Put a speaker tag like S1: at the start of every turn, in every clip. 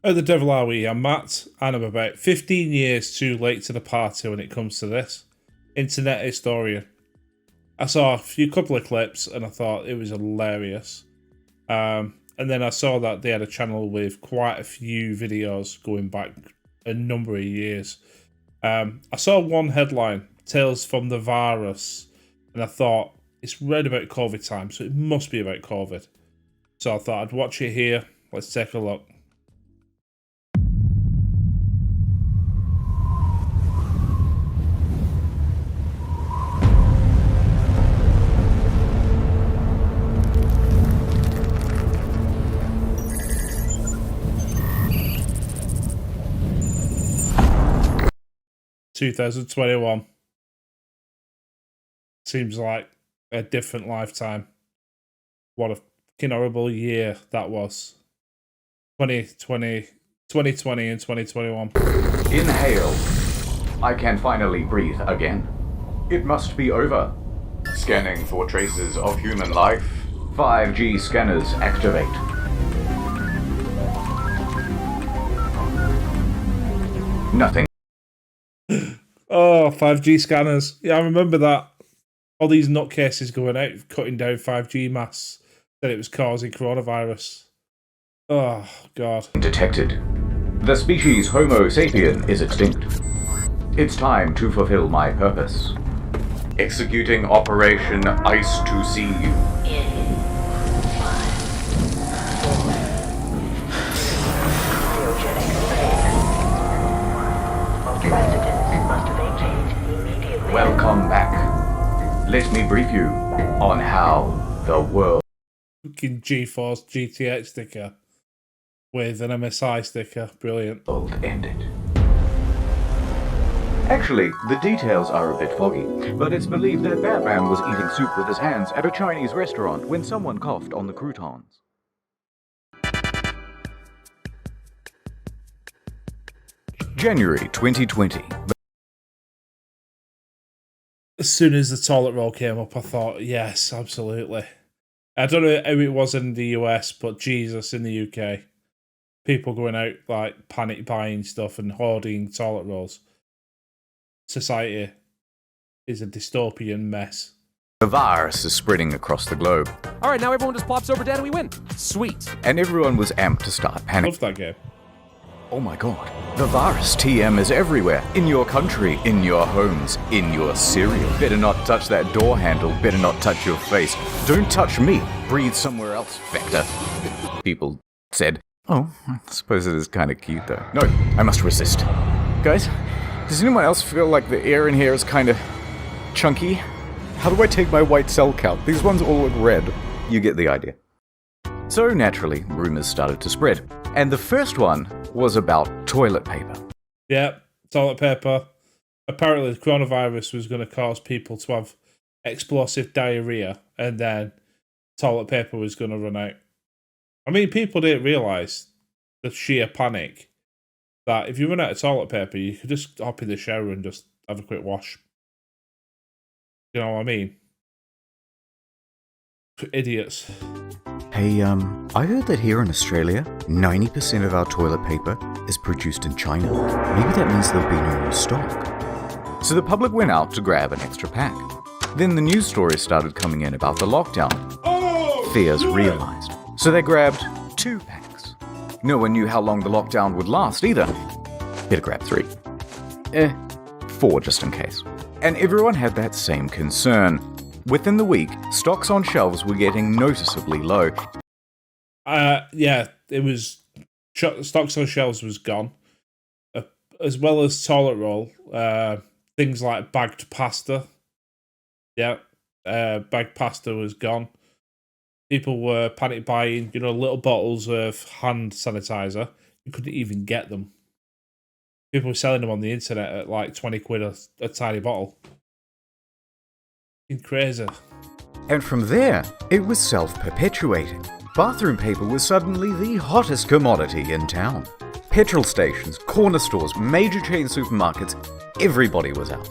S1: Oh, the devil are we? I'm Matt, and I'm about 15 years too late to the party when it comes to this. Internet historian. I saw a couple of clips and I thought it was hilarious. And then I saw that they had a channel with quite a few videos going back a number of years. I saw one headline, Tales from the Varus, and I thought, it's read about COVID time, so it must be about COVID. So I thought I'd watch it here. Let's take a look. 2021. Seems like a different lifetime. What a fucking horrible year that was. 2020 and 2021.
S2: Inhale. I can finally breathe again. It must be over. Scanning for traces of human life. 5G scanners activate. Nothing.
S1: Oh, 5G scanners. Yeah, I remember that. All these nutcases going out, cutting down 5G masts, that it was causing coronavirus. Oh, God.
S2: Detected. The species Homo sapien is extinct. It's time to fulfill my purpose. Executing Operation Ice to See You. Welcome back. Let me brief you on how the world
S1: Fucking GeForce GTX sticker with an MSI sticker. Brilliant.
S2: ended. Actually, the details are a bit foggy, but it's believed that Batman was eating soup with his hands at a Chinese restaurant when someone coughed on the croutons. January 2020.
S1: As soon as the toilet roll came up, I thought, yes, absolutely. I don't know how it was in the US, but Jesus, in the UK, people going out, like, panic buying stuff and hoarding toilet rolls. Society is a dystopian mess.
S2: The virus is spreading across the globe,
S3: All right, now everyone just plops over dead and we win. Sweet.
S2: and everyone was amped to start panicking.
S1: Love that game.
S2: Oh my god. The virus TM is everywhere. In your country, in your homes, in your cereal. Better not touch that door handle. Better not touch your face. Don't touch me. Breathe somewhere else, Vector. People said, oh, I suppose it is kind of cute though. No, I must resist. Guys, does anyone else feel like the air in here is kind of chunky? How do I take my white cell count? These ones all look red. You get the idea. So naturally, rumors started to spread. And the first one was about toilet paper.
S1: Yeah, toilet paper. Apparently, the coronavirus was going to cause people to have explosive diarrhea, and then toilet paper was going to run out. I mean, people didn't realise the sheer panic that if you run out of toilet paper, you could just hop in the shower and just have a quick wash. You know what I mean? Idiots.
S2: Hey, I heard that here in Australia, 90% of our toilet paper is produced in China. Maybe that means there'll be no new stock. So the public went out to grab an extra pack. Then the news stories started coming in about the lockdown. Fears realized. So they grabbed 2 packs. No one knew how long the lockdown would last either. Better grab 3. 4 just in case. And everyone had that same concern. Within the week, stocks on shelves were getting noticeably low.
S1: Yeah, it was... Stocks on shelves was gone. As well as toilet roll. Things like bagged pasta. Yeah, bagged pasta was gone. People were panic buying, little bottles of hand sanitizer. You couldn't even get them. People were selling them on the internet at like 20 quid a tiny bottle. Crazy.
S2: And from there, it was self-perpetuating. Bathroom paper was suddenly the hottest commodity in town. Petrol stations, corner stores, major chain supermarkets, everybody was out.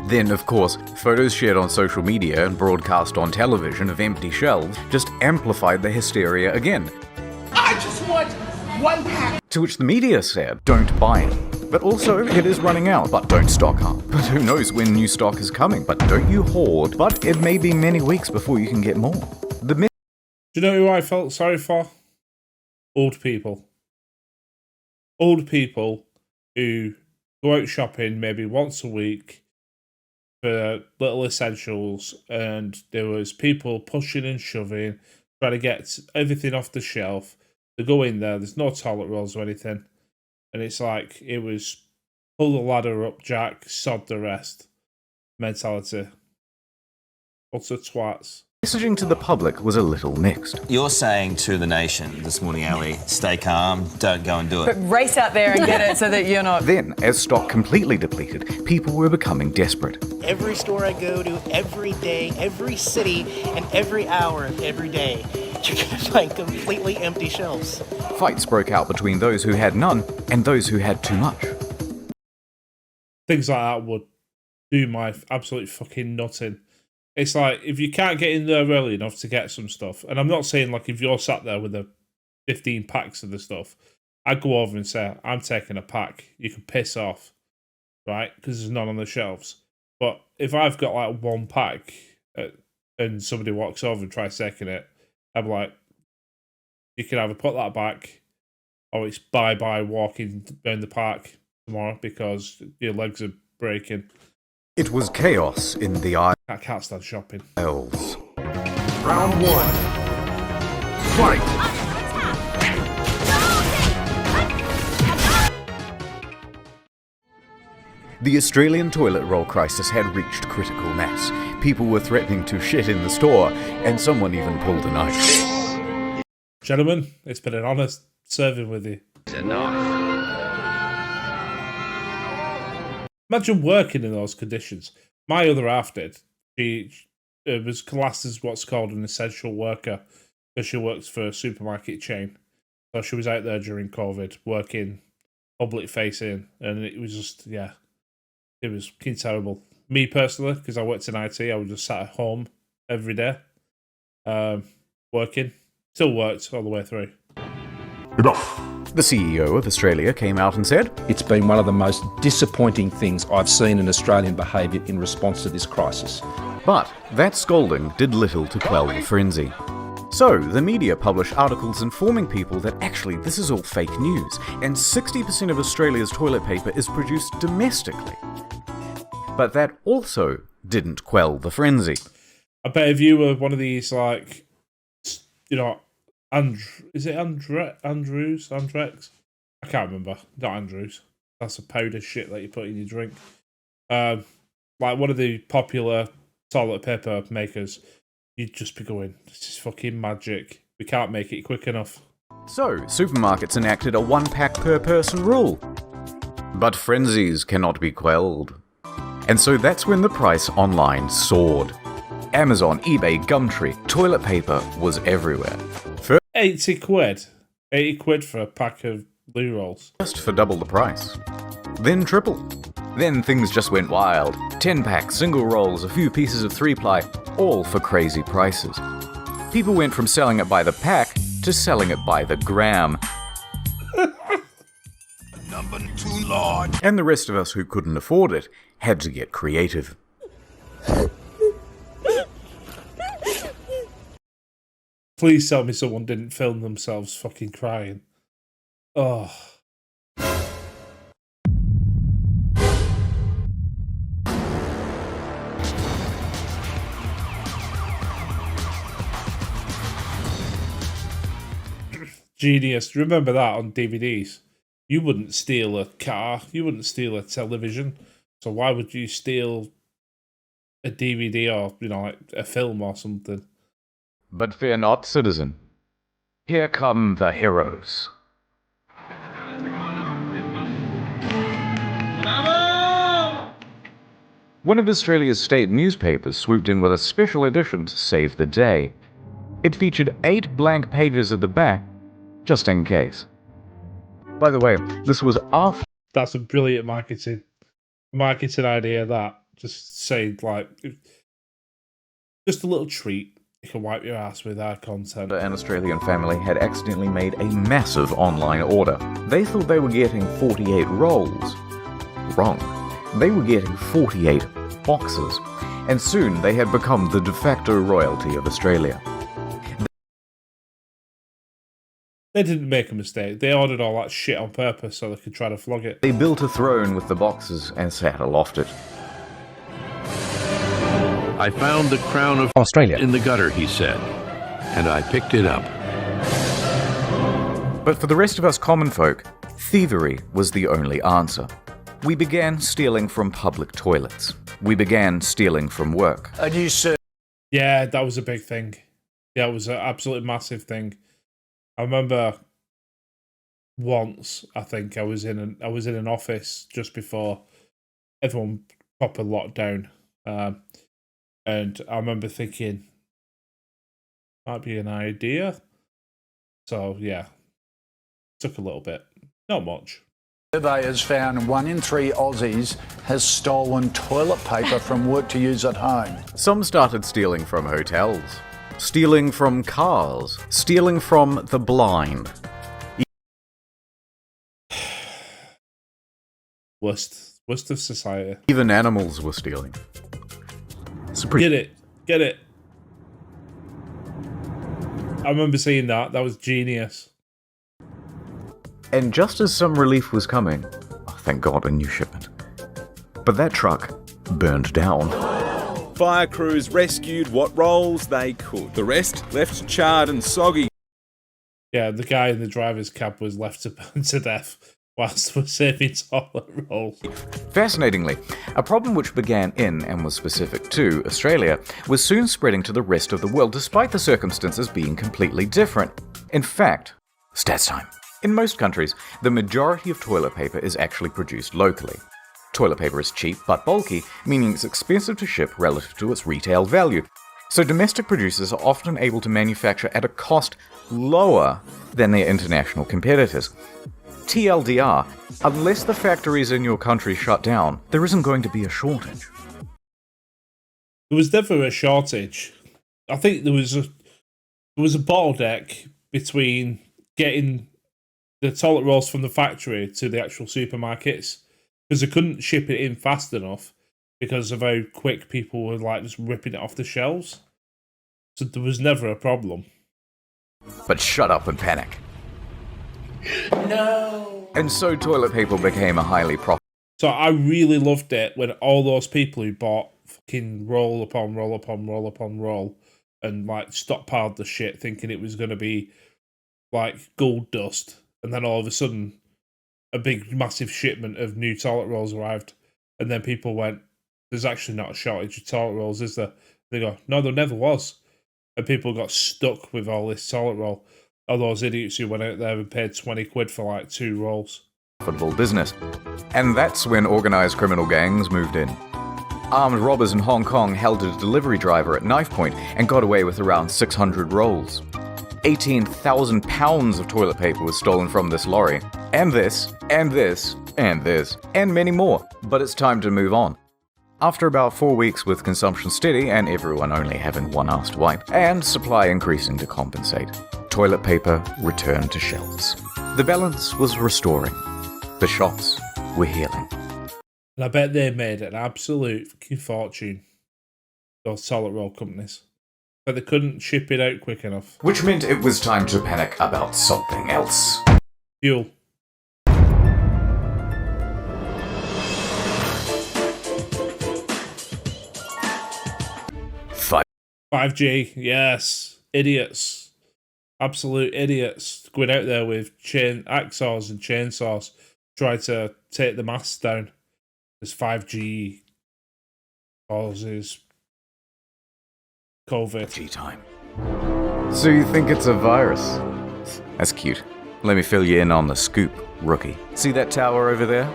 S2: Then, of course, photos shared on social media and broadcast on television of empty shelves just amplified the hysteria again.
S4: I just want 1 pack.
S2: To which the media said, don't buy it. But also, it is running out, but don't stock up. But who knows when new stock is coming, but don't you hoard. But it may be many weeks before you can get more.
S1: Do you know who I felt sorry for? Old people. Old people who go out shopping maybe once a week for little essentials, and there was people pushing and shoving, trying to get everything off the shelf. They go in there's no toilet rolls or anything. And it's like, it was pull the ladder up, Jack, sod the rest mentality. What's a twats?
S2: Messaging to the public was a little mixed.
S5: You're saying to the nation this morning, Ali, stay calm, don't go and do it.
S6: But race out there and get it so that you're not...
S2: Then, as stock completely depleted, people were becoming desperate.
S7: Every store I go to, every day, every city, and every hour of every day, you're going to find completely empty shelves.
S2: Fights broke out between those who had none and those who had too much.
S1: Things like that would do my absolute fucking nutting. It's like, if you can't get in there early enough to get some stuff, and I'm not saying like if you're sat there with the 15 packs of the stuff, I'd go over and say, I'm taking a pack. You can piss off, right? Because there's none on the shelves. But if I've got like 1 pack and somebody walks over and tries taking it, I'm like, you can either put that back or it's bye-bye walking around the park tomorrow because your legs are breaking.
S2: It was chaos in the
S1: I can't stand shopping.
S2: aisles.
S4: Round 1. Fight.
S2: The Australian toilet roll crisis had reached critical mass. People were threatening to shit in the store, and someone even pulled a knife.
S1: Gentlemen, it's been an honour serving with you. Imagine working in those conditions. My other half did. She was classed as what's called an essential worker because she works for a supermarket chain. So she was out there during COVID, working, public facing, and it was just, yeah, it was fucking terrible. Me personally, because I worked in IT, I was just sat at home every day, working. Still worked all the way through.
S4: Enough.
S2: The CEO of Australia came out and said,
S8: It's been one of the most disappointing things I've seen in Australian behaviour in response to this crisis.
S2: but that scolding did little to quell the frenzy. So, the media publish articles informing people that actually this is all fake news, and 60% of Australia's toilet paper is produced domestically. But that also didn't quell the frenzy.
S1: I bet if you were one of these, like, you know, is it Andrews? Andrex? I can't remember. Not Andrews. That's a powder shit that you put in your drink. Like one of the popular toilet paper makers, you'd just be going, this is fucking magic. We can't make it quick enough.
S2: So, supermarkets enacted a 1-pack per person rule. But frenzies cannot be quelled. And so that's when the price online soared. Amazon, eBay, Gumtree, toilet paper was everywhere.
S1: 80 quid. 80 quid for a pack of loo rolls.
S2: First for double the price. Then triple. Then things just went wild. 10-pack, single rolls, a few pieces of 3-ply, all for crazy prices. People went from selling it by the pack to selling it by the gram.
S4: Number 2 large.
S2: And the rest of us who couldn't afford it had to get creative.
S1: Please tell me someone didn't film themselves fucking crying. Oh. Genius. Remember that on DVDs? You wouldn't steal a car. You wouldn't steal a television. So why would you steal a DVD or, you know, like a film or something?
S2: But fear not, citizen. Here come the heroes. One of Australia's state newspapers swooped in with a special edition to save the day. It featured 8 blank pages at the back, just in case. By the way, this was after...
S1: That's a brilliant marketing idea, that. Just say, like, just a little treat. You can wipe your ass with our content.
S2: An Australian family had accidentally made a massive online order. They thought they were getting 48 rolls. Wrong. They were getting 48 boxes. And soon they had become the de facto royalty of Australia.
S1: They didn't make a mistake. They ordered all that shit on purpose so they could try to flog it.
S2: They built a throne with the boxes and sat aloft it.
S9: I found the crown of
S8: Australia
S9: in the gutter, he said, and I picked it up.
S2: But for the rest of us common folk, thievery was the only answer. We began stealing from public toilets. We began stealing from work.
S1: Yeah, that was a big thing. Yeah, it was an absolutely massive thing. I remember once, I think I was in an office just before everyone proper lockdown, and I remember thinking, might be an idea. So yeah, took a little bit, not much.
S10: Surveyors found 1 in 3 Aussies has stolen toilet paper from work to use at home.
S2: Some started stealing from hotels, stealing from cars, stealing from the blind.
S1: Worst of society.
S2: Even animals were stealing. It's pretty...
S1: Get it. I remember seeing that. That was genius.
S2: And just as some relief was coming, oh, thank God, a new shipment. But that truck burned down.
S11: Fire crews rescued what rolls they could. The rest left charred and soggy.
S1: Yeah, the guy in the driver's cab was left to burn to death whilst we're saving toilet rolls.
S2: Fascinatingly, a problem which began in and was specific to Australia was soon spreading to the rest of the world, despite the circumstances being completely different. In fact, stats time. In most countries, the majority of toilet paper is actually produced locally. Toilet paper is cheap but bulky, meaning it's expensive to ship relative to its retail value. So domestic producers are often able to manufacture at a cost lower than their international competitors. TLDR, unless the factories in your country shut down, there isn't going to be a shortage.
S1: There was never a shortage. I think there was a bottleneck between getting the toilet rolls from the factory to the actual supermarkets, because they couldn't ship it in fast enough because of how quick people were like just ripping it off the shelves. So there was never a problem.
S2: But shut up and panic. No. And so toilet paper became a highly profitable.
S1: So I really loved it when all those people who bought fucking roll upon roll upon roll upon roll and like stockpiled the shit thinking it was going to be like gold dust, and then all of a sudden a big massive shipment of new toilet rolls arrived, and then people went, there's actually not a shortage of toilet rolls, is there? They go, no, there never was. And people got stuck with all this toilet roll. All those idiots who went out there and paid 20 quid for like 2 rolls.
S2: Profitable business. And that's when organised criminal gangs moved in. Armed robbers in Hong Kong held a delivery driver at knife point and got away with around 600 rolls. 18,000 pounds of toilet paper was stolen from this lorry. And this, and this, and this, and many more. But it's time to move on. After about 4 weeks with consumption steady and everyone only having one ass to wipe, and supply increasing to compensate, toilet paper returned to shelves. The balance was restoring. The shops were healing.
S1: And I bet they made an absolute fucking fortune, those toilet roll companies. But they couldn't ship it out quick enough.
S2: Which meant it was time to panic about something else.
S1: Fuel. 5G, yes. Idiots. Absolute idiots. Going out there with axes and chainsaws, try to take the masts down. As 5G causes COVID.
S2: G-time. So you think it's a virus? That's cute. Let me fill you in on the scoop, rookie. See that tower over there?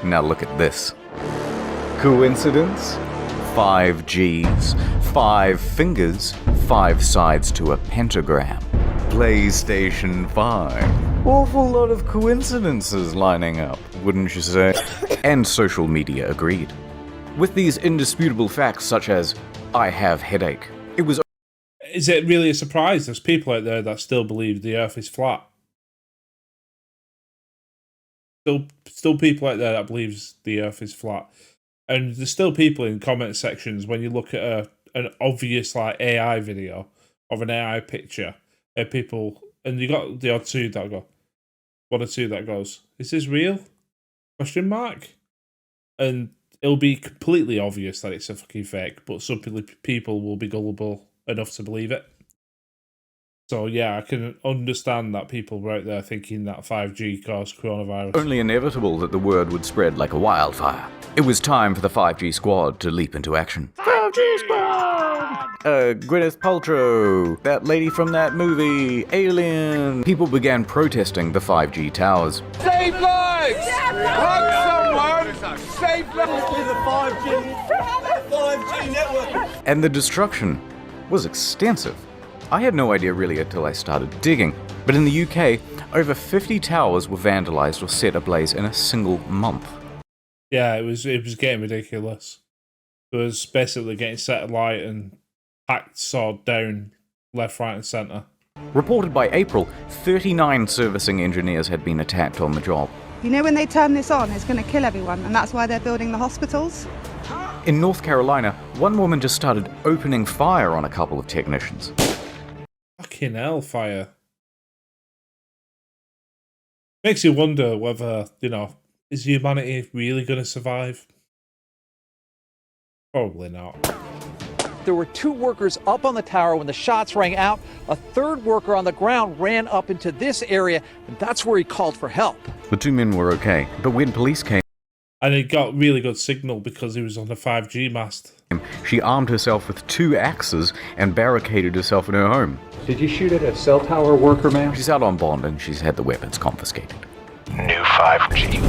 S2: Now look at this. Coincidence? 5 Gs, 5 fingers, 5 sides to a pentagram. PlayStation 5. Awful lot of coincidences lining up, wouldn't you say? And social media agreed. With these indisputable facts such as, I have headache, it was...
S1: is it really a surprise? There's people out there that still believe the Earth is flat. Still people out there that believes the Earth is flat, and there's still people in comment sections when you look at an obvious like AI video of an AI picture, and people, and you got the odd two that go, one or two that goes, "Is this real?" Question mark, and it'll be completely obvious that it's a fucking fake, but some people will be gullible enough to believe it. So yeah, I can understand that people were out there thinking that 5G caused coronavirus.
S2: Only inevitable that the word would spread like a wildfire. It was time for the 5G squad to leap into action. 5G squad! Gwyneth Paltrow, that lady from that movie, Alien. People began protesting the 5G towers.
S4: Save lives! Hug someone! Save lives with the 5G network!
S2: And the destruction was extensive. I had no idea really until I started digging, but in the UK, over 50 towers were vandalised or set ablaze in a single month.
S1: Yeah, it was getting ridiculous. It was basically getting set alight and hacked, sawed down left, right and centre.
S2: Reported by April, 39 servicing engineers had been attacked on the job.
S12: You know, when they turn this on, it's going to kill everyone, and that's why they're building the hospitals.
S2: In North Carolina, one woman just started opening fire on a couple of technicians.
S1: Fucking hellfire. Makes you wonder whether, is humanity really going to survive? Probably not.
S3: There were 2 workers up on the tower when the shots rang out. A 3rd worker on the ground ran up into this area, and that's where he called for help.
S2: The 2 men were okay, but when police came...
S1: And he got really good signal because he was on the 5G mast.
S2: She armed herself with 2 axes and barricaded herself in her home.
S8: Did you shoot at a cell tower worker, ma'am?
S2: She's out on bond and she's had the weapons confiscated.
S4: New 5G.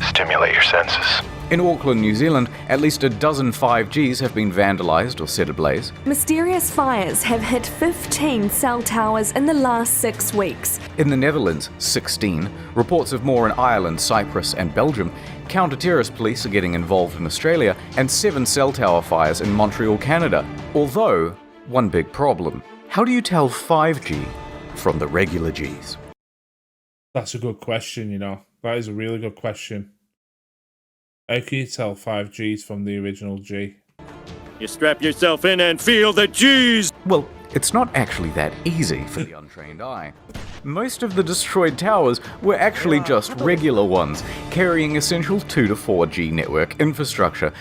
S4: Stimulate your senses.
S2: In Auckland, New Zealand, at least a dozen 5Gs have been vandalised or set ablaze.
S13: Mysterious fires have hit 15 cell towers in the last 6 weeks.
S2: In the Netherlands, 16. Reports of more in Ireland, Cyprus and Belgium. Counter-terrorist police are getting involved in Australia, and 7 cell tower fires in Montreal, Canada. Although, one big problem. How do you tell 5G from the regular Gs?
S1: That's a good question, That is a really good question. How can you tell 5Gs from the original G?
S14: You strap yourself in and feel the G's!
S2: Well, it's not actually that easy for the untrained eye. Most of the destroyed towers were actually just regular ones, carrying essential 2 to 4G network infrastructure.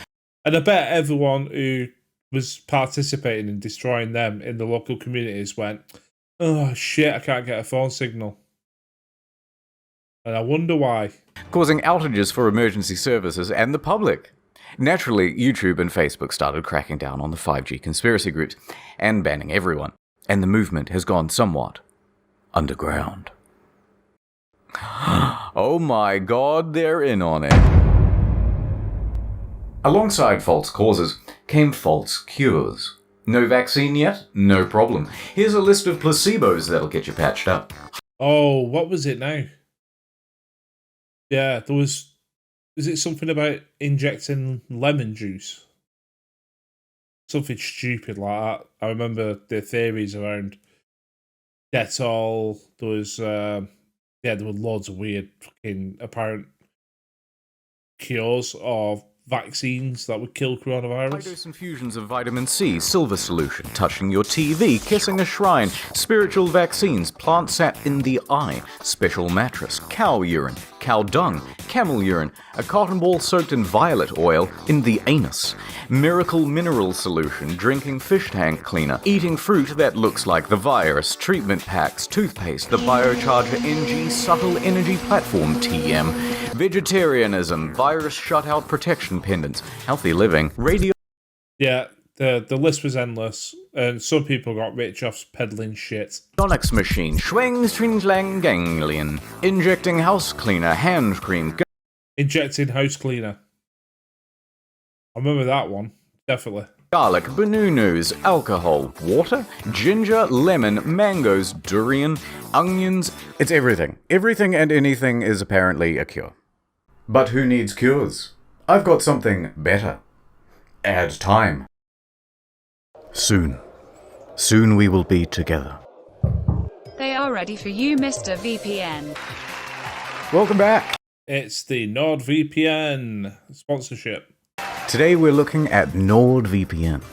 S1: And I bet everyone who was participating in destroying them in the local communities went, "Oh shit, I can't get a phone signal." And I wonder why.
S2: Causing outages for emergency services and the public. Naturally, YouTube and Facebook started cracking down on the 5G conspiracy groups and banning everyone. And the movement has gone somewhat underground. Oh my god, they're in on it. Alongside false causes came false cures. No vaccine yet? No problem. Here's a list of placebos that'll get you patched up.
S1: Oh, what was it now? Yeah, is it something about injecting lemon juice? Something stupid like that. I remember the theories around Dettol. There was, there were loads of weird fucking apparent cures of vaccines that would kill coronavirus.
S2: High-dose infusions of vitamin C, silver solution, touching your TV, kissing a shrine, spiritual vaccines, plant sap in the eye, special mattress, cow urine, cow dung, camel urine, a cotton ball soaked in violet oil in the anus, miracle mineral solution, drinking fish tank cleaner, eating fruit that looks like the virus, treatment packs, toothpaste, the biocharger NG subtle energy platform TM, vegetarianism, virus shutout protection pendants, healthy living, radio...
S1: Yeah, the list was endless, and some people got rich off peddling shit.
S2: Sonics machine, schwang, string, lang, ganglion, injecting house cleaner, hand cream...
S1: Injecting house cleaner. I remember that one, definitely.
S2: Garlic, banunus, alcohol, water, ginger, lemon, mangoes, durian, onions... It's everything. Everything and anything is apparently a cure. But who needs cures? I've got something better. Add time. Soon. Soon we will be together.
S15: They are ready for you, Mr. VPN.
S2: Welcome back.
S1: It's the NordVPN sponsorship.
S2: Today we're looking at NordVPN.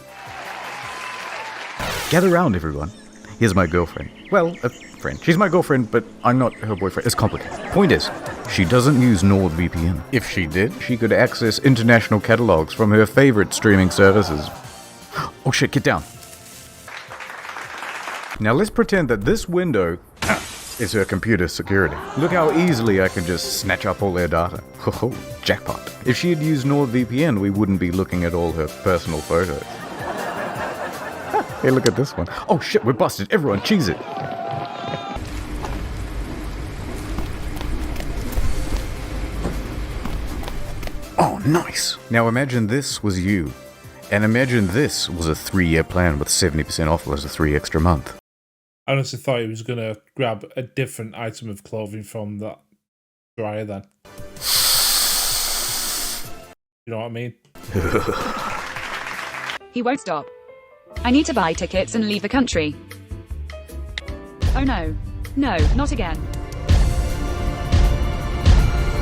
S2: Gather round, everyone. Here's my girlfriend. Well, a friend. She's my girlfriend, but I'm not her boyfriend. It's complicated. Point is, she doesn't use NordVPN. If she did, she could access international catalogs from her favorite streaming services. Oh shit, get down. Now let's pretend that this window is her computer security. Look how easily I can just snatch up all their data. Oh, jackpot. If she had used NordVPN, we wouldn't be looking at all her personal photos. Hey, look at this one. Oh shit, we're busted. Everyone, cheese it. Oh, nice. Now imagine this was you. And imagine this was a 3-year plan with 70% off as a 3 extra month.
S1: I honestly thought he was going to grab a different item of clothing from that dryer then. You know what I mean?
S15: He won't stop. I need to buy tickets and leave the country. Oh no. No, not again.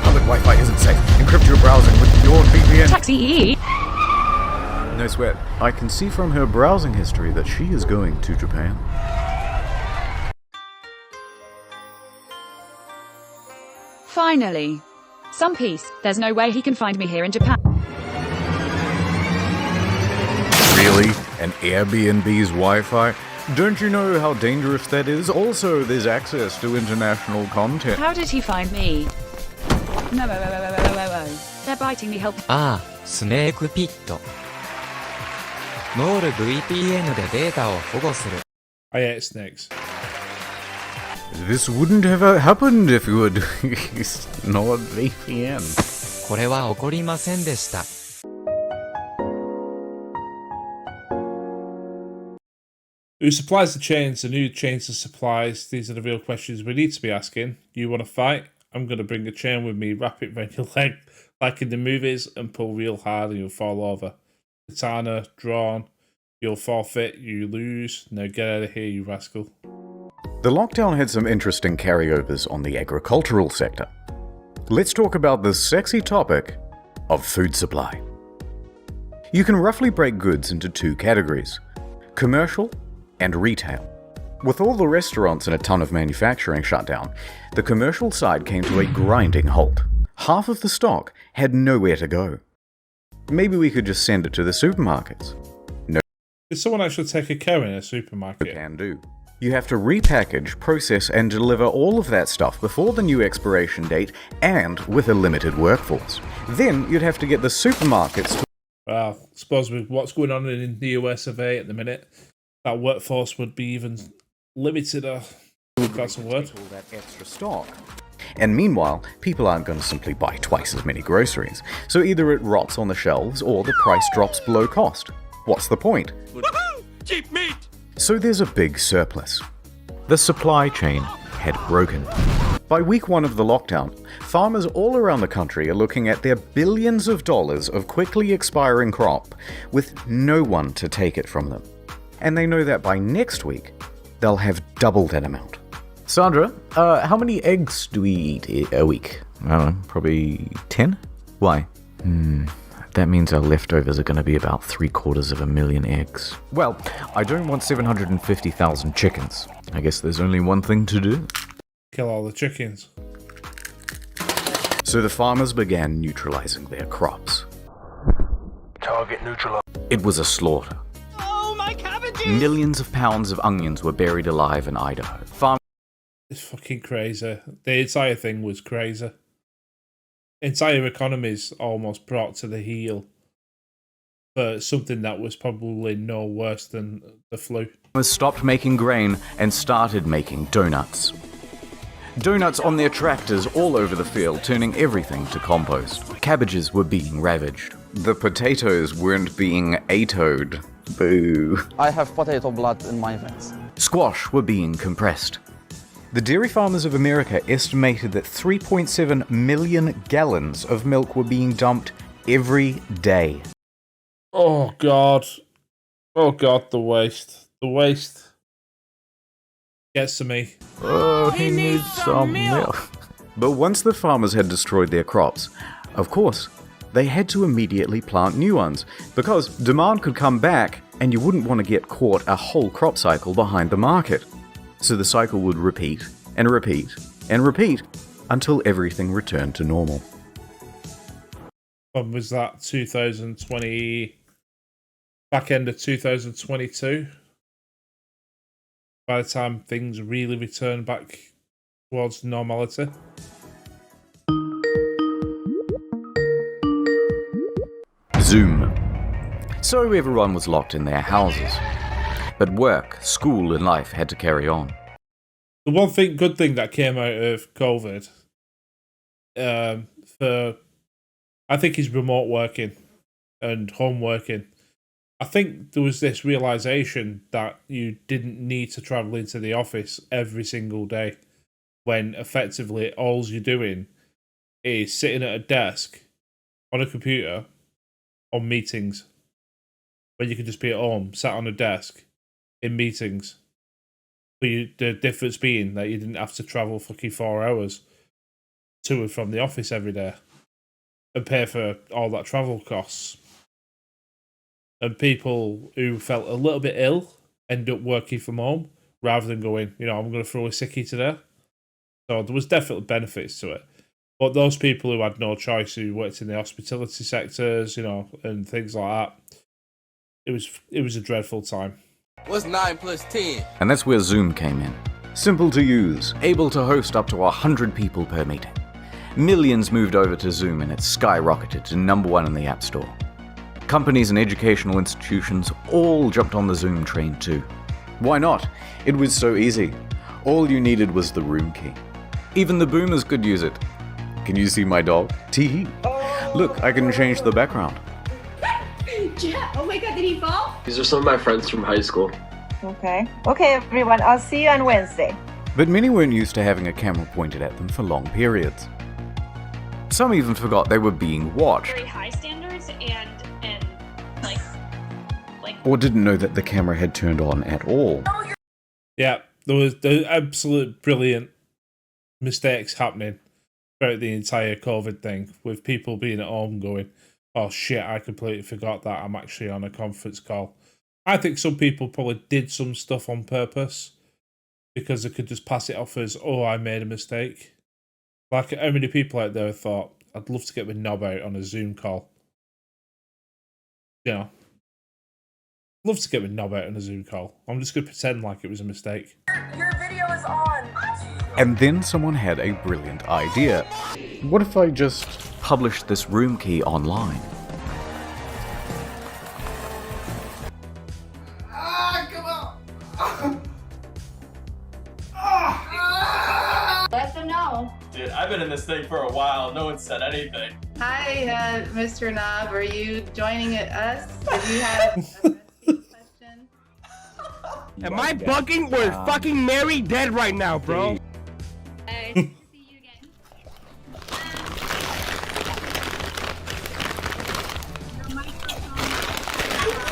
S2: Public Wi-Fi isn't safe. Encrypt your browsing with NordVPN.
S15: Taxi.
S2: No sweat. I can see from her browsing history that she is going to Japan.
S15: Finally. Some peace. There's no way he can find me here in Japan.
S2: Really? An Airbnb's Wi-Fi? Don't you know how dangerous that is? Also, there's access to international content.
S15: How did he find me? No. They're biting me. Help.
S16: スネークピット。NordVPN でデータを保護する。
S1: I hate snakes.
S2: This wouldn't have happened if you would use NordVPN.
S16: これは起こりませんでした。
S1: Who supplies the chains and who chains the supplies? These are the real questions we need to be asking. You want to fight? I'm going to bring a chain with me, wrap it around your leg like in the movies and pull real hard and you'll fall over. Katana, drawn, you'll forfeit, you lose. Now get out of here, you rascal.
S2: The lockdown had some interesting carryovers on the agricultural sector. Let's talk about the sexy topic of food supply. You can roughly break goods into 2 categories: commercial and retail. With all the restaurants and a ton of manufacturing shut down, the commercial side came to a grinding halt. Half of the stock had nowhere to go. Maybe we could just send it to the supermarkets. No.
S1: Did someone actually take a care in a supermarket?
S2: Can do. You have to repackage, process, and deliver all of that stuff before the new expiration date and with a limited workforce. Then you'd have to get the supermarkets to...
S1: Well, I suppose with what's going on in the US of A at the minute, that workforce would be even limited, if that's a word.
S2: All that extra stock. And meanwhile, people aren't going to simply buy twice as many groceries, so either it rots on the shelves or the price drops below cost. What's the point?
S14: Woohoo! Cheap meat!
S2: So there's a big surplus. The supply chain had broken. By week 1 of the lockdown, farmers all around the country are looking at their billions of dollars of quickly expiring crop with no one to take it from them. And they know that by next week, they'll have double that amount. Sandra, how many eggs do we eat a week? I don't know, probably 10? Why? That means our leftovers are going to be about 750,000 eggs. Well, I don't want 750,000 chickens. I guess there's only one thing to do.
S1: Kill all the chickens.
S2: So the farmers began neutralizing their crops.
S4: Target neutralized.
S2: It was a slaughter.
S7: Oh, my cabbages!
S2: Millions of pounds of onions were buried alive in Idaho.
S1: It's fucking crazy. The entire thing was crazy. Entire economies almost brought to the heel for something that was probably no worse than the flu.
S2: Stopped making grain and started making donuts. Donuts on their tractors all over the field, turning everything to compost. Cabbages were being ravaged. The potatoes weren't being atoed. Boo.
S17: I have potato blood in my veins.
S2: Squash were being compressed. The dairy farmers of America estimated that 3.7 million gallons of milk were being dumped every day.
S1: Oh God. Oh God, the waste. The waste gets to me.
S2: Oh, he needs some milk. But once the farmers had destroyed their crops, of course, they had to immediately plant new ones, because demand could come back and you wouldn't want to get caught a whole crop cycle behind the market. So the cycle would repeat and repeat and repeat until everything returned to normal.
S1: When was that? 2020, back end of 2022? By the time things really return back towards normality.
S2: Zoom. So everyone was locked in their houses. But work, school, and life had to carry on.
S1: The one good thing that came out of COVID, I think, is remote working and home working. I think there was this realization that you didn't need to travel into the office every single day, when effectively all you're doing is sitting at a desk on a computer on meetings, when you could just be at home, sat on a desk in meetings. But the difference being that you didn't have to travel fucking 4 hours to and from the office every day and pay for all that travel costs. And people who felt a little bit ill end up working from home rather than going, I'm going to throw a sickie today. So there was definitely benefits to it. But those people who had no choice, who worked in the hospitality sectors, and things like that, it was a dreadful time.
S18: What's 9 plus 10?
S2: And that's where Zoom came in. Simple to use, able to host up to 100 people per meeting. Millions moved over to Zoom and it skyrocketed to #1 in the App Store. Companies and educational institutions all jumped on the Zoom train too. Why not? It was so easy. All you needed was the room key. Even the boomers could use it. Can you see my dog? Tee-hee. Look, I can change the background.
S19: Yeah. Oh my god, did he fall?
S20: These are some of my friends from high school.
S19: Okay, everyone, I'll see you on Wednesday.
S2: But many weren't used to having a camera pointed at them for long periods. Some even forgot they were being watched.
S21: Very high standards and like
S2: or didn't know that the camera had turned on at all.
S1: Yeah, there was the absolute brilliant mistakes happening throughout the entire COVID thing, with people being at home going, oh shit, I completely forgot that I'm actually on a conference call. I think some people probably did some stuff on purpose because they could just pass it off as, oh, I made a mistake. Like, how many people out there thought, I'd love to get my knob out on a Zoom call? Love to get my knob out on a Zoom call. I'm just going to pretend like it was a mistake.
S19: Your video is on.
S2: And then someone had a brilliant idea. What if I just published this room key online?
S19: Let them know.
S20: Dude, I've been in this thing for a while. No one said anything.
S22: Hi, Mr. Knob. Are you joining us? Do you have a question?
S14: Am I bugging? We're fucking married dead right now, bro.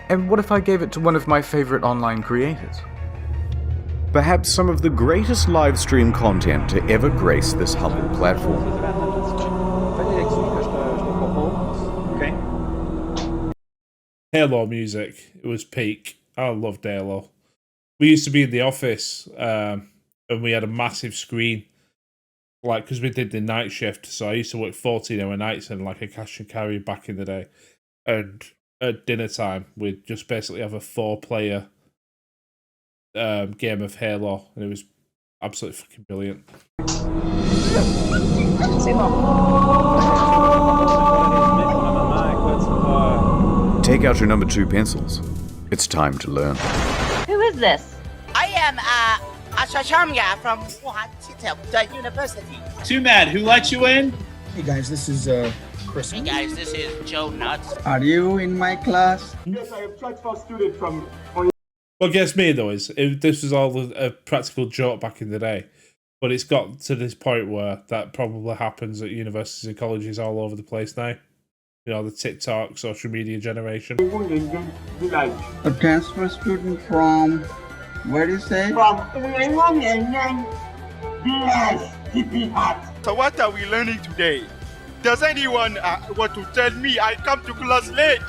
S2: And what if I gave it to one of my favorite online creators? Perhaps some of the greatest live stream content to ever grace this humble platform.
S1: Halo music, it was peak. I loved Halo. We used to be in the office and we had a massive screen, like, because we did the night shift. So I used to work 14-hour nights and like a cash and carry back in the day. And at dinner time, we'd just basically have a 4-player game of Halo, and it was absolutely fucking brilliant.
S2: Take out your number 2 pencils. It's time to learn.
S19: Who is this?
S7: I am Ashashamya from Wuhan University.
S20: Too mad. Who let you in?
S23: Hey guys, this is Chris.
S7: Hey guys, this is Joe Nuts.
S23: Are you in my class?
S20: Yes, I am transfer student from.
S1: What gets me though is this was all a practical joke back in the day, but it's got to this point where that probably happens at universities and colleges all over the place now. The TikTok, social media generation.
S23: A transfer student from What do you say?
S5: So what are we learning today? Does anyone want to tell me I come to class late?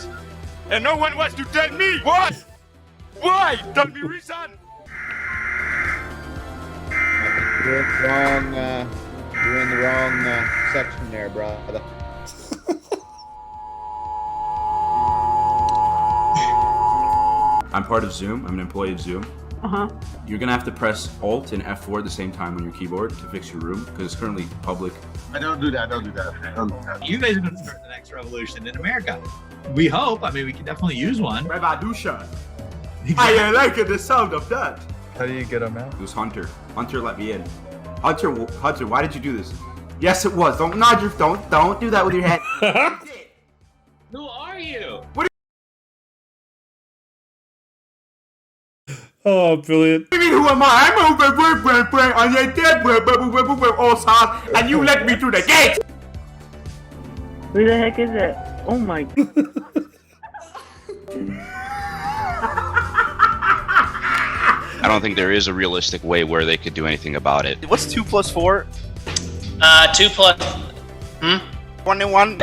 S5: And no one wants to tell me why? Why? Tell me reason.
S6: You're in the wrong section there, brother.
S9: I'm part of Zoom. I'm an employee of Zoom. You're gonna have to press Alt and F4 at the same time on your keyboard to fix your room because it's currently public.
S4: I don't do that. You guys are going to start the next revolution in America. We hope. I mean, we can definitely use one.
S9: Revolution. I like the sound of that.
S6: How do you get him out?
S9: It was Hunter. Hunter let me in. Hunter, why did you do this? Yes, it was. Don't nod your. Don't do that with your head.
S4: Who are you?
S1: Oh, brilliant.
S9: What do you mean, who am I? I'm over and you let me through the gate!
S24: Who the heck is it? Oh my.
S25: I don't think there is a realistic way where they could do anything about it.
S5: What's 2 plus 4?
S7: 2 plus.
S5: 21.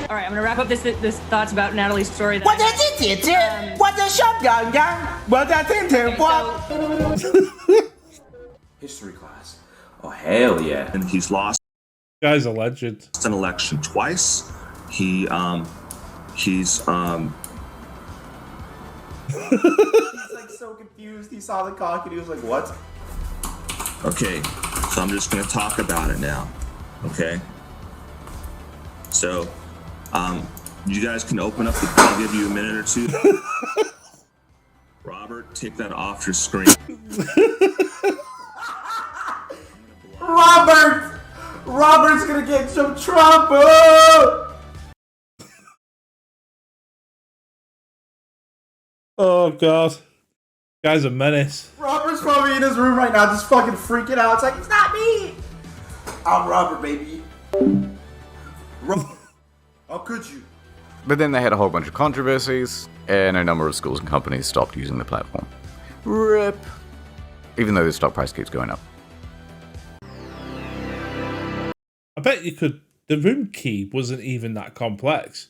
S26: All right, I'm gonna wrap up this thoughts about Natalie's story.
S9: History class. Oh, hell yeah.
S27: And he's lost.
S1: Guy's a legend.
S27: An election twice. He's
S9: He's like so confused. He saw the cock and he was like, what?
S27: Okay, so I'm just gonna talk about it now. Okay? So, you guys can open up the, I'll give you a minute or two. Robert, take that off your screen.
S9: Robert's gonna get some trouble!
S1: Oh, God. Guy's a menace.
S9: Robert's probably in his room right now just fucking freaking out. It's like, it's not me! I'm Robert, baby. How could you?
S2: But then they had a whole bunch of controversies, and a number of schools and companies stopped using the platform. RIP. Even though the stock price keeps going up.
S1: I bet you could... The room key wasn't even that complex.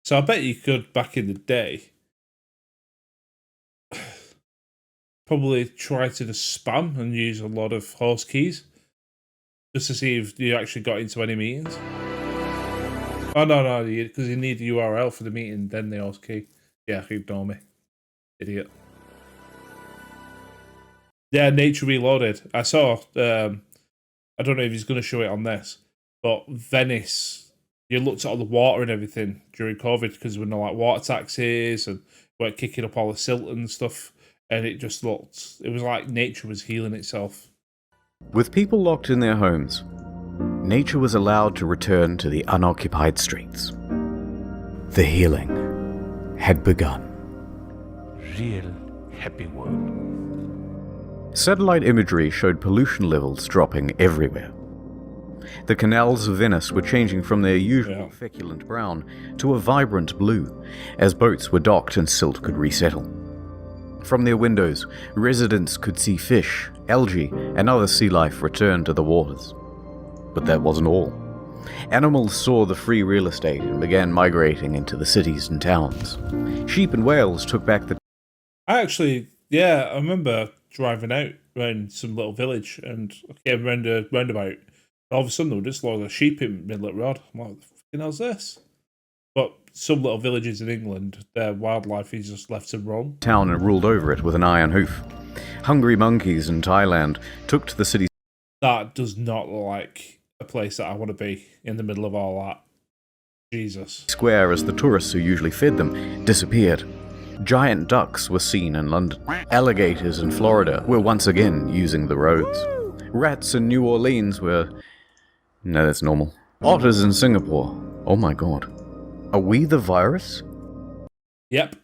S1: So I bet you could, back in the day, probably try to just spam and use a lot of host keys. Just to see if you actually got into any meetings. Oh, no, because you need the URL for the meeting, then the host key. Yeah, ignore me. Idiot. Yeah, Nature Reloaded. I saw, I don't know if he's going to show it on this, but Venice, you looked at all the water and everything during COVID because there were no like water taxes and weren't kicking up all the silt and stuff, and it just looked, it was like nature was healing itself.
S2: With people locked in their homes, nature was allowed to return to the unoccupied streets. The healing had begun.
S4: Real happy world.
S2: Satellite imagery showed pollution levels dropping everywhere. The canals of Venice were changing from their usual feculent brown to a vibrant blue, as boats were docked and silt could resettle. From their windows, residents could see fish, algae, and other sea life return to the waters. But that wasn't all. Animals saw the free real estate and began migrating into the cities and towns. Sheep and whales took back the...
S1: I remember driving out around some little village and I came around a roundabout. All of a sudden there were just loads of sheep in the middle of the road. I'm like, what the fucking hell's this? But some little villages in England, their wildlife is just left to roam.
S2: Town and ruled over it with an iron hoof. Hungry monkeys in Thailand took to the city.
S1: That does not look like a place that I want to be in the middle of all that. Jesus.
S2: Square as the tourists who usually fed them disappeared. Giant ducks were seen in London. Alligators in Florida were once again using the roads. Rats in New Orleans were... No, that's normal. Otters in Singapore. Oh my god. Are we the virus?
S1: Yep,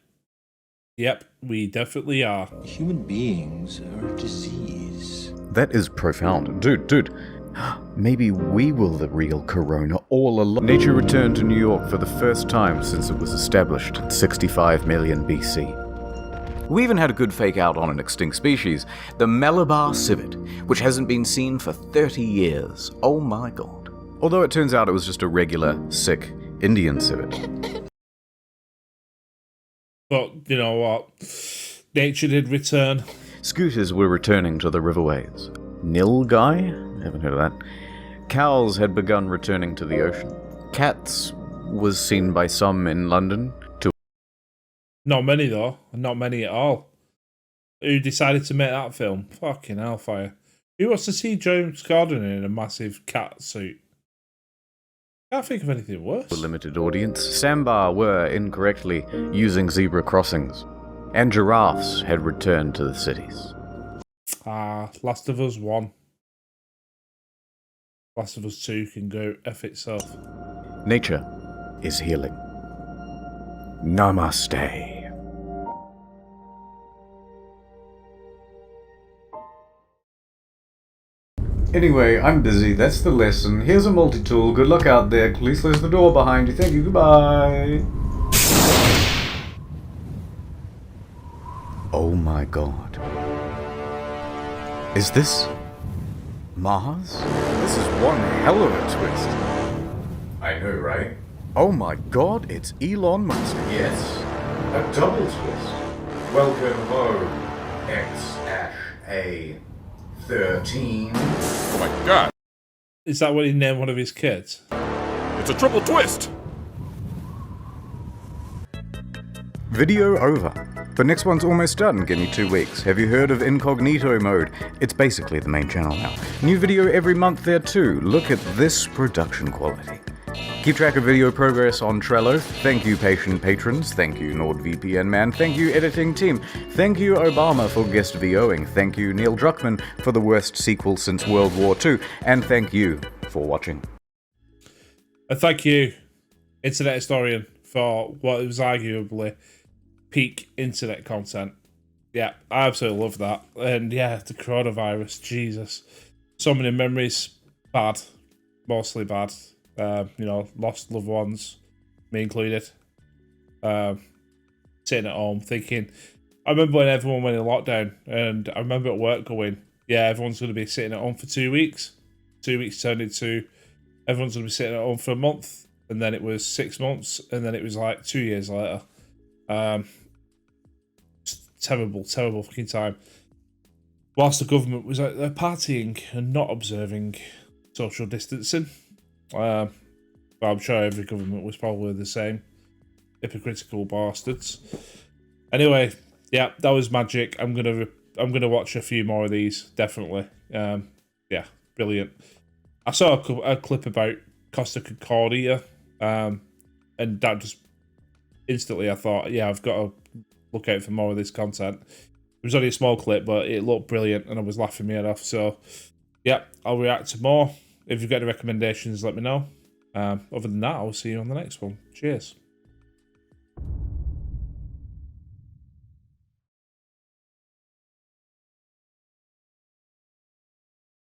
S1: we definitely are.
S28: Human beings are a disease.
S2: That is profound. Dude. Maybe we were the real corona all along. Nature returned to New York for the first time since it was established in 65 million BC. We even had a good fake out on an extinct species, the Malabar civet, which hasn't been seen for 30 years. Oh my god. Although it turns out it was just a regular, sick Indian civet.
S1: But, you know what? Nature did return.
S2: Scooters were returning to the riverways. Nilgai? Haven't heard of that. Cows had begun returning to the ocean. Cats was seen by some in London.
S1: Not many, though. Not many at all. Who decided to make that film? Fucking hellfire. Who wants to see James Corden in a massive cat suit? Can't think of anything worse.
S2: A limited audience. Sambar were incorrectly using zebra crossings. And giraffes had returned to the cities.
S1: Last of Us 1. Last of Us 2 can go F itself.
S2: Nature is healing. Namaste. Anyway, I'm busy. That's the lesson. Here's a multi-tool. Good luck out there. Please close the door behind you. Thank you. Goodbye. Oh my god. Is this Mars? This is one hell of a twist. I know, right? Oh my god, it's Elon Musk. Yes, a double twist. Welcome home, X-A13.
S3: Oh my god.
S1: Is that what he named one of his kids?
S3: It's a triple twist.
S2: Video over. The next one's almost done. Give me 2 weeks. Have you heard of incognito mode? It's basically the main channel now. New video every month there too. Look at this production quality. Keep track of video progress on Trello. Thank you, patient patrons. Thank you, NordVPN man. Thank you, editing team. Thank you, Obama, for guest VOing. Thank you, Neil Druckmann, for the worst sequel since World War II. And thank you for watching.
S1: And thank you, Internet Historian, for what was arguably peak internet content. Yeah, I absolutely love that. And yeah, the coronavirus, Jesus. So many memories, bad. Mostly bad. You know, lost loved ones, me included. Sitting at home thinking, I remember when everyone went in lockdown, and I remember at work going, yeah, everyone's going to be sitting at home for 2 weeks. 2 weeks turned into everyone's going to be sitting at home for a month, and then it was 6 months, and then it was like 2 years later. Terrible fucking time. Whilst the government was out there partying and not observing social distancing. But I'm sure every government was probably the same. Hypocritical bastards. Anyway, yeah, that was magic. I'm gonna watch a few more of these, definitely. Yeah, brilliant. I saw a clip about Costa Concordia, and that just instantly I thought, yeah, I've got to look out for more of this content. It was only a small clip, but it looked brilliant, and I was laughing my head off. So, yeah, I'll react to more. If you've got any recommendations, let me know. Other than that, I'll see you on the next one. Cheers.